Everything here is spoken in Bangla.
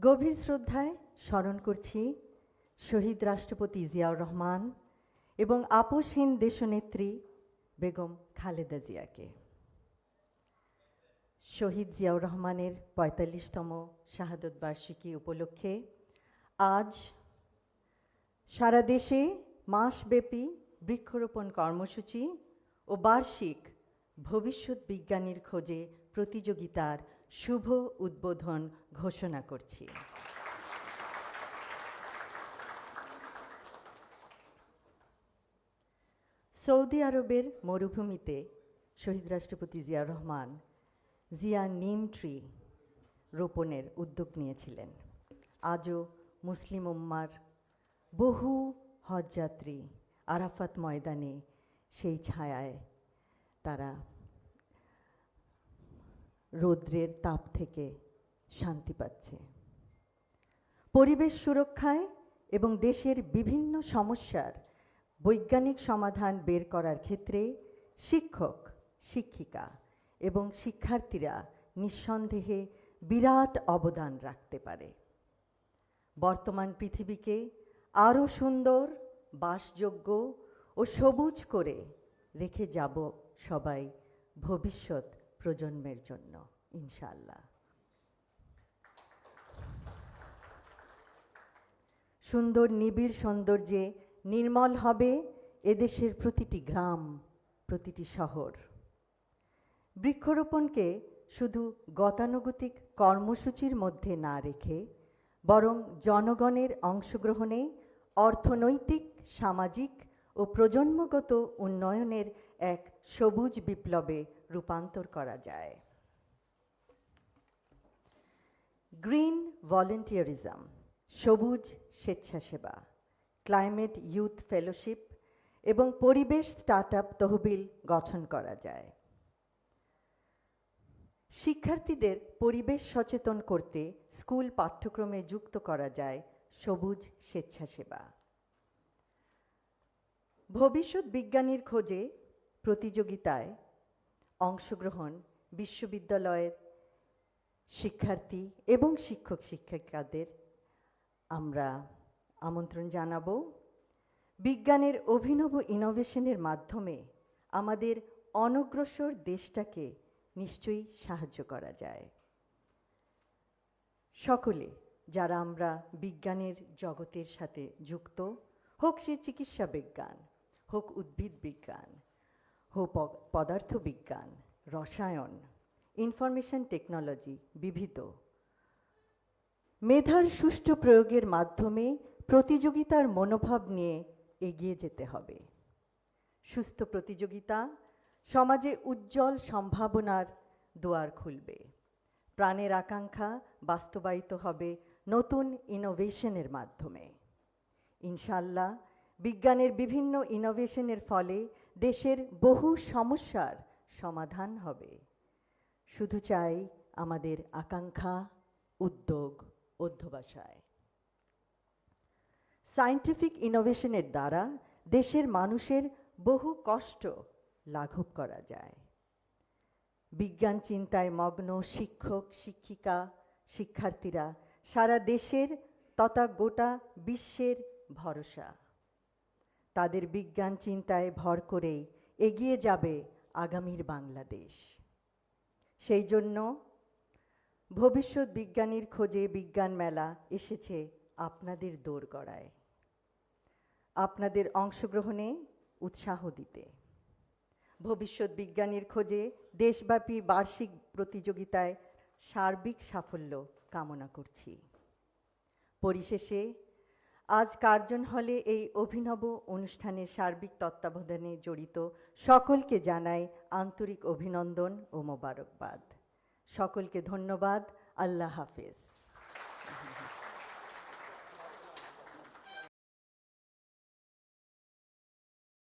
গভীর শ্রদ্ধায় স্মরণ করছি শহীদ রাষ্ট্রপতি জিয়াউর রহমান এবং আপোসহীন দেশনেত্রী বেগম খালেদা জিয়াকে। শহীদ জিয়াউর রহমানের ৪৫তম শাহাদত বার্ষিকী উপলক্ষে আজ সারা দেশে মাসব্যাপী বৃক্ষরোপণ কর্মসূচি ও বার্ষিক ভবিষ্যৎ বিজ্ঞানীর খোঁজে প্রতিযোগিতার শুভ উদ্বোধন ঘোষণা করছি। সৌদি আরবের মরুভূমিতে শহীদ রাষ্ট্রপতি জিয়াউর রহমান জিয়া নিম ট্রি রোপণের উদ্যোগ নিয়েছিলেন। আজও মুসলিম উম্মার বহু হজযাত্রী আরাফাত ময়দানে সেই ছায়ায় তারা রৌদ্রের তাপ থেকে শান্তি পাচ্ছে। পরিবেশ সুরক্ষায় এবং দেশের বিভিন্ন সমস্যার বৈজ্ঞানিক সমাধান বের করার ক্ষেত্রে শিক্ষক, শিক্ষিকা এবং শিক্ষার্থীরা নিঃসন্দেহে বিরাট অবদান রাখতে পারে। বর্তমান পৃথিবীকে আরও সুন্দর, বাসযোগ্য ও সবুজ করে রেখে যাব সবাই ভবিষ্যৎ প্রজন্মের জন্য, ইনশাআল্লাহ। সুন্দর নিবিড় সৌন্দর্যে নির্মল হবে এদেশের প্রতিটি গ্রাম, প্রতিটি শহর। বৃক্ষরোপণকে শুধু গতানুগতিক কর্মসূচির মধ্যে না রেখে বরং জনগণের অংশগ্রহণে অর্থনৈতিক, সামাজিক ও প্রজন্মগত উন্নয়নের এক সবুজ বিপ্লবে রূপান্তর করা যায়। গ্রিন ভলেন্টিয়ারিজম, সবুজ স্বেচ্ছাসেবা, ক্লাইমেট ইউথ ফেলোশিপ এবং পরিবেশ স্টার্টআপ তহবিল গঠন করা যায়। শিক্ষার্থীদের পরিবেশ সচেতন করতে স্কুল পাঠ্যক্রমে যুক্ত করা যায় সবুজ স্বেচ্ছাসেবা। ভবিষ্যৎ বিজ্ঞানীর খোঁজে প্রতিযোগিতায় অংশগ্রহণ বিশ্ববিদ্যালয়ের শিক্ষার্থী এবং শিক্ষক শিক্ষিকাদের আমরা আমন্ত্রণ জানাবো। বিজ্ঞানের অভিনব ইনোভেশনের মাধ্যমে আমাদের অনগ্রসর দেশটাকে নিশ্চয়ই সাহায্য করা যায়। সকলে যারা আমরা বিজ্ঞানের জগতের সাথে যুক্ত, হোক সে চিকিৎসা বিজ্ঞান, হোক উদ্ভিদ বিজ্ঞান, হোক পদার্থ বিজ্ঞান, রসায়ন, ইনফরমেশন টেকনোলজি, বিবিধ মেধার সুষ্ঠু প্রয়োগের মাধ্যমে প্রতিযোগিতার মনোভাব নিয়ে এগিয়ে যেতে হবে। সুস্থ প্রতিযোগিতা সমাজে উজ্জ্বল সম্ভাবনার দুয়ার খুলবে। প্রাণের আকাঙ্ক্ষা বাস্তবায়িত হবে নতুন ইনোভেশনের মাধ্যমে। ইনশাআল্লাহ বিজ্ঞানের বিভিন্ন ইনোভেশনের ফলে দেশের বহু সমস্যার সমাধান হবে। শুধু চাই আমাদের আকাঙ্ক্ষা, উদ্যোগ, অধ্যবসায়। সায়েন্টিফিক ইনোভেশনের দ্বারা দেশের মানুষের বহু কষ্ট লাঘব করা যায়। বিজ্ঞান চিন্তায় মগ্ন শিক্ষক, শিক্ষিকা, শিক্ষার্থীরা সারা দেশের তথা গোটা বিশ্বের ভরসা। তাদের বিজ্ঞান চিন্তায় ভর করেই এগিয়ে যাবে আগামীর বাংলাদেশ। সেই জন্য ভবিষ্যৎ বিজ্ঞানীর খোঁজে বিজ্ঞান মেলা এসেছে আপনাদের দোরগড়ায়, আপনাদের অংশগ্রহণে উৎসাহ দিতে। ভবিষ্যৎ বিজ্ঞানীর খোঁজে দেশব্যাপী বার্ষিক প্রতিযোগিতায় সার্বিক সাফল্য কামনা করছি। পরিশেষে আজ কার্জন হলে এই অভিনব অনুষ্ঠানের সার্বিক তত্ত্বাবধানে জড়িত সকলকে জানাই আন্তরিক অভিনন্দন ও মোবারকবাদ। সকলকে ধন্যবাদ। আল্লাহ হাফেজ।